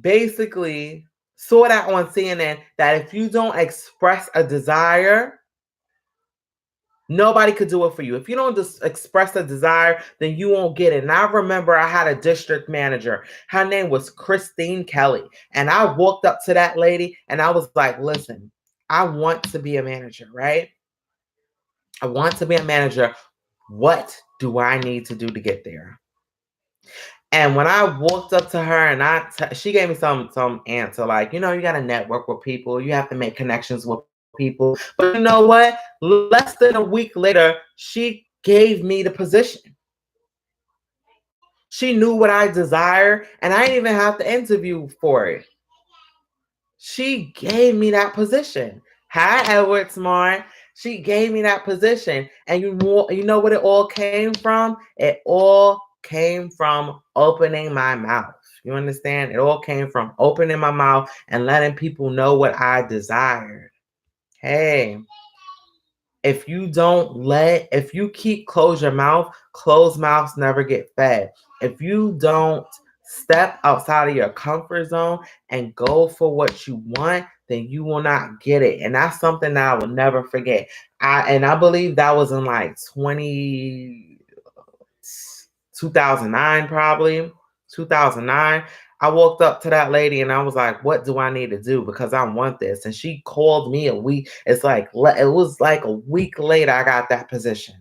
basically saw that on CNN that if you don't express a desire, nobody could do it for you. If you don't just express a desire, then you won't get it. And I remember I had a district manager. Her name was Christine Kelly. And I walked up to that lady and I was like, listen, I want to be a manager, right? I want to be a manager. What do I need to do to get there? And when I walked up to her and she gave me some answer like, you got to network with people. You have to make connections with people. But you know what? Less than a week later, she gave me the position. She knew what I desire, and I didn't even have to interview for it. She gave me that position. Hi, Edward Smart. She gave me that position. And you know what it all came from? It all came from opening my mouth. You understand? It all came from opening my mouth and letting people know what I desired. Hey, if you close your mouth, closed mouths never get fed. If you don't step outside of your comfort zone and go for what you want, then you will not get it. And that's something that I will never forget. I believe that was in like 2009, probably 2009. I walked up to that lady and I was like, what do I need to do? Because I want this. And she called me a week. It was like a week later I got that position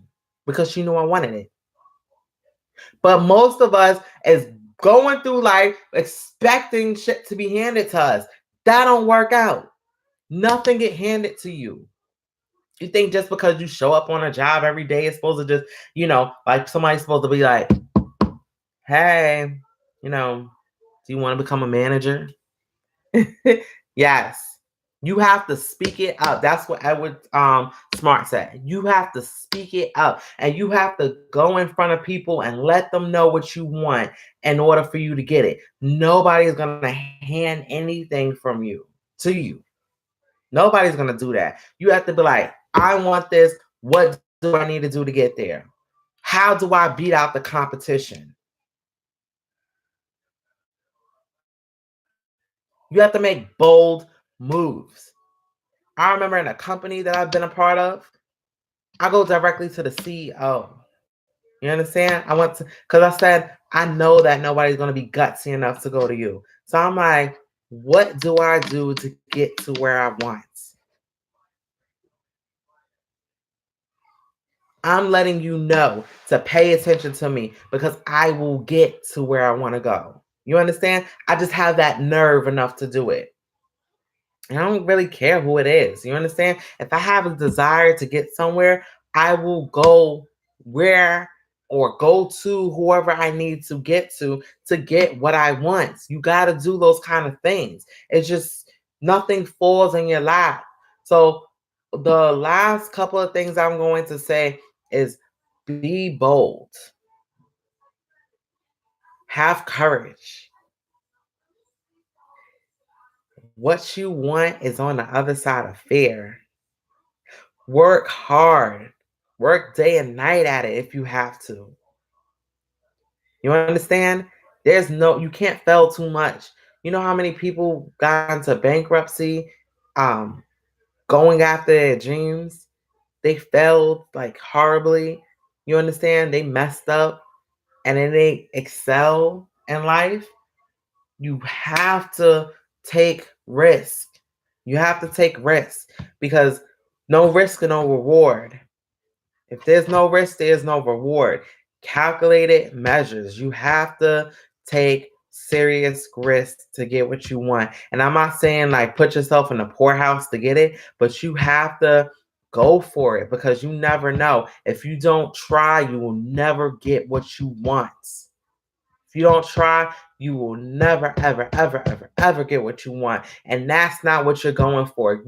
because she knew I wanted it. But most of us is going through life expecting shit to be handed to us. That don't work out. Nothing get handed to you. You think just because you show up on a job every day is supposed to just, like somebody's supposed to be like, hey, do you want to become a manager? Yes. You have to speak it up. That's what Edward Smart said. You have to speak it up. And you have to go in front of people and let them know what you want in order for you to get it. Nobody's going to hand anything from you to you. Nobody's going to do that. You have to be like, I want this. What do I need to do to get there? How do I beat out the competition? You have to make bold moves. I remember in a company that I've been a part of, I go directly to the CEO. You understand? Because I said, I know that nobody's going to be gutsy enough to go to you. So I'm like, what do I do to get to where I want? I'm letting you know to pay attention to me because I will get to where I want to go. You understand? I just have that nerve enough to do it. And I don't really care who it is. You understand? If I have a desire to get somewhere, I will go go to whoever I need to get what I want. You got to do those kind of things. It's just nothing falls in your lap. So the last couple of things I'm going to say is be bold. Have courage. What you want is on the other side of fear. Work hard. Work day and night at it if you have to. You understand? You can't fail too much. You know how many people got into bankruptcy going after their dreams? they failed like horribly. You understand? They messed up and then they excel in life. You have to take risk. You have to take risk because no risk and no reward. If there's no risk, there's no reward. Calculated measures. You have to take serious risks to get what you want. And I'm not saying like put yourself in the poorhouse to get it, but you have to go for it because you never know. If you don't try, you will never get what you want. If you don't try, you will never, ever, ever, ever, ever get what you want. And that's not what you're going for.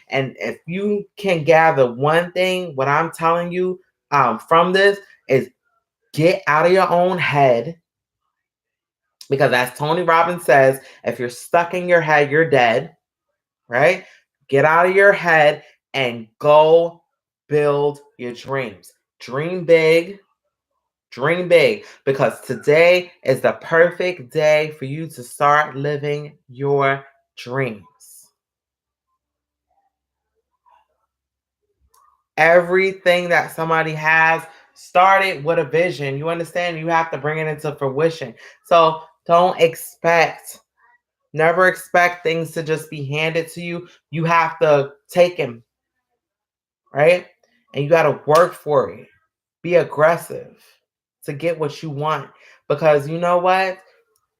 And if you can gather one thing, what I'm telling you from this is get out of your own head. Because as Tony Robbins says, if you're stuck in your head, you're dead, right? Get out of your head and go build your dreams. Dream big. Dream big because today is the perfect day for you to start living your dreams. Everything that somebody has started with a vision. You understand? You have to bring it into fruition. So never expect things to just be handed to you. You have to take them, right? And you got to work for it. Be aggressive to get what you want because you know what?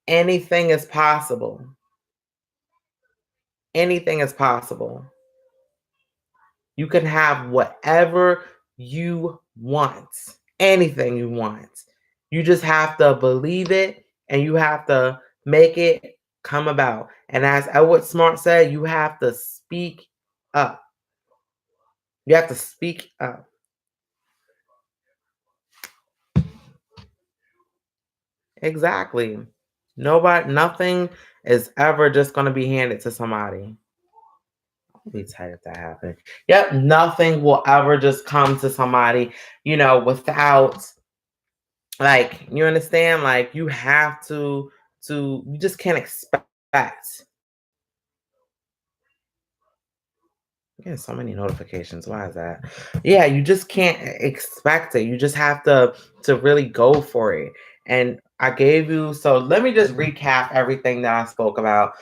Anything is possible. Anything is possible. You can have whatever you want, anything you want. You just have to believe it and you have to make it come about. And as Edward Smart said, you have to speak up. You have to speak up. Exactly. Nothing is ever just going to be handed to somebody. I'll be tight if that happened. Yep, nothing will ever just come to somebody, without like you understand, like you have to you just can't expect. Yeah, so many notifications. Why is that? Yeah, you just can't expect it. You just have to really go for it. And I gave you so let me just recap everything that I spoke about.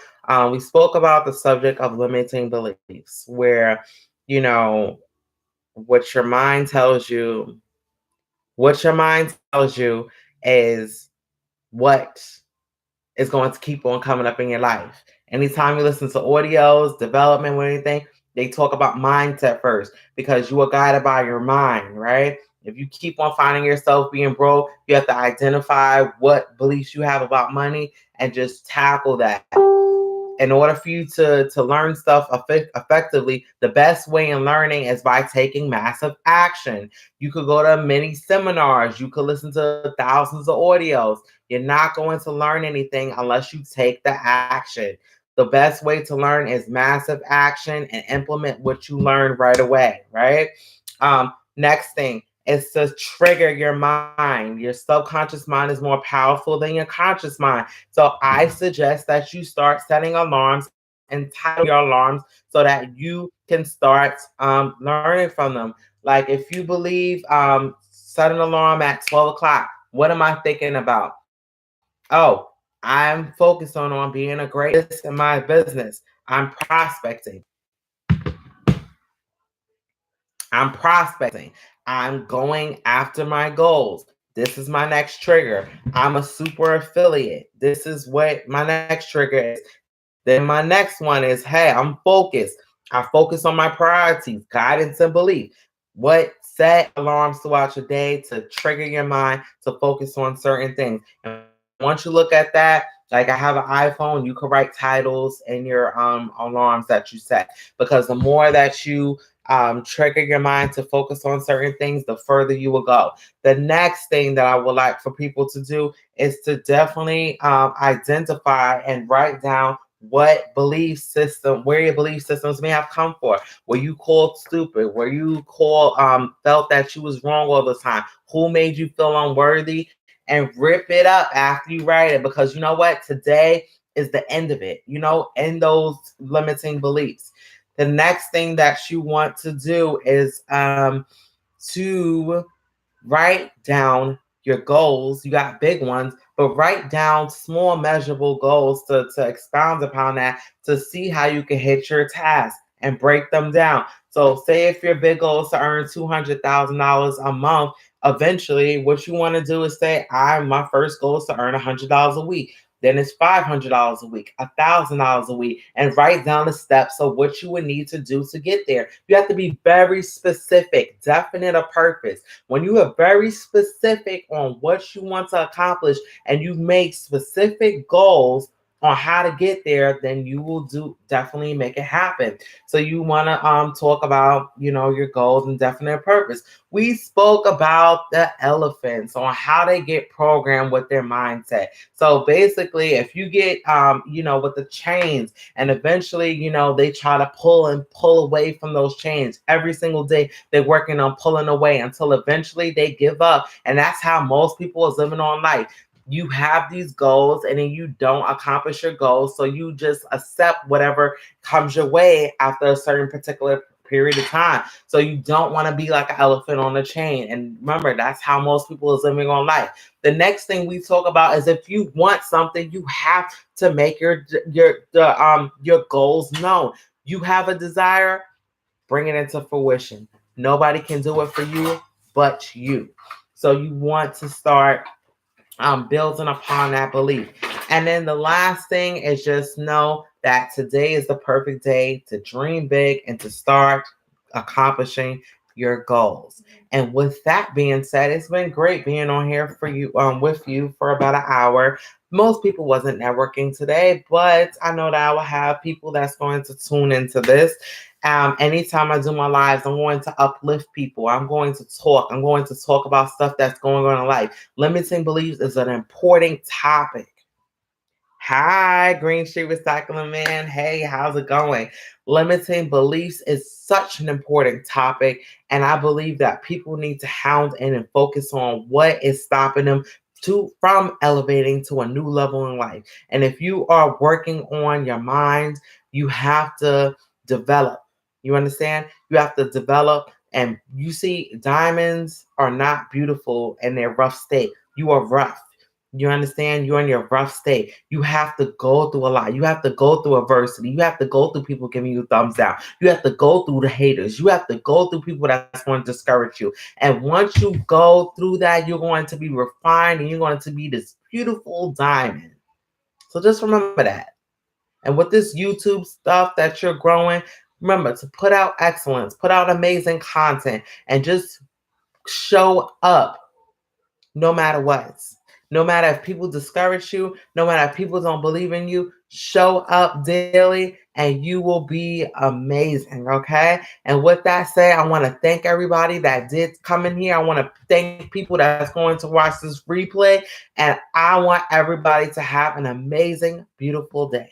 We spoke about the subject of limiting beliefs, where what your mind tells you, is what is going to keep on coming up in your life. Anytime you listen to audios, development, or anything, they talk about mindset first because you are guided by your mind, right? If you keep on finding yourself being broke, you have to identify what beliefs you have about money and just tackle that. In order for you to learn stuff effectively, the best way in learning is by taking massive action. You could go to many seminars. You could listen to thousands of audios. You're not going to learn anything unless you take the action. The best way to learn is massive action and implement what you learn right away, right? Next thing is to trigger your mind. Your subconscious mind is more powerful than your conscious mind. So I suggest that you start setting alarms and title your alarms so that you can start learning from them. Like if you believe set an alarm at 12 o'clock, what am I thinking about? Oh, I'm focused on being a greatest in my business. I'm prospecting. I'm going after my goals. This is my next trigger. I'm a super affiliate. This is what my next trigger is. Then my next one is, hey, I'm focused. I focus on my priorities, guidance, and belief. What set alarms throughout your day to trigger your mind to focus on certain things. And once you look at that, like I have an iPhone, you can write titles in your alarms that you set because the more that you trigger your mind to focus on certain things, the further you will go. The next thing that I would like for people to do is to definitely identify and write down where your belief systems may have come from. Were you called stupid? Were you felt that you was wrong all the time? Who made you feel unworthy? And rip it up after you write it because you know what? Today is the end of it, end those limiting beliefs. The next thing that you want to do is to write down your goals. You got big ones, but write down small measurable goals to expound upon that, to see how you can hit your task and break them down. So say if your big goal is to earn $200,000 a month, eventually what you want to do is say, my first goal is to earn $100 a week. Then it's $500 a week, $1,000 a week, and write down the steps of what you would need to do to get there. You have to be very specific, definite a purpose. When you are very specific on what you want to accomplish and you make specific goals on how to get there, then you will definitely make it happen. So you want to talk about, your goals and definite purpose. We spoke about the elephants on how they get programmed with their mindset. So basically, if you get with the chains, and eventually, they try to pull away from those chains every single day, they're working on pulling away until eventually they give up. And that's how most people is living on life. You have these goals and then you don't accomplish your goals. So you just accept whatever comes your way after a certain particular period of time. So you don't want to be like an elephant on a chain. And remember, that's how most people is living on life. The next thing we talk about is if you want something, you have to make your goals known. You have a desire, bring it into fruition. Nobody can do it for you but you. So you want to start building upon that belief. And then the last thing is just know that today is the perfect day to dream big and to start accomplishing your goals. And with that being said, it's been great being on here for you with you for about an hour. Most people wasn't networking today, but I know that I will have people that's going to tune into this. Anytime I do my lives, I'm going to uplift people. I'm going to talk. I'm going to talk about stuff that's going on in life. Limiting beliefs is an important topic. Hi, Green Street Recycling Man. Hey, how's it going? Limiting beliefs is such an important topic, and I believe that people need to hound in and focus on what is stopping them from elevating to a new level in life. And if you are working on your mind, you have to develop. You understand? You have to develop. And you see, diamonds are not beautiful in their rough state. You are rough. You understand? You're in your rough state. You have to go through a lot. You have to go through adversity. You have to go through people giving you thumbs down. You have to go through the haters. You have to go through people that's going to discourage you. And once you go through that, you're going to be refined and you're going to be this beautiful diamond. So just remember that. And with this YouTube stuff that you're growing, remember to put out excellence, put out amazing content, and just show up no matter what. No matter if people discourage you, no matter if people don't believe in you, show up daily and you will be amazing, okay? And with that said, I want to thank everybody that did come in here. I want to thank people that's going to watch this replay. And I want everybody to have an amazing, beautiful day.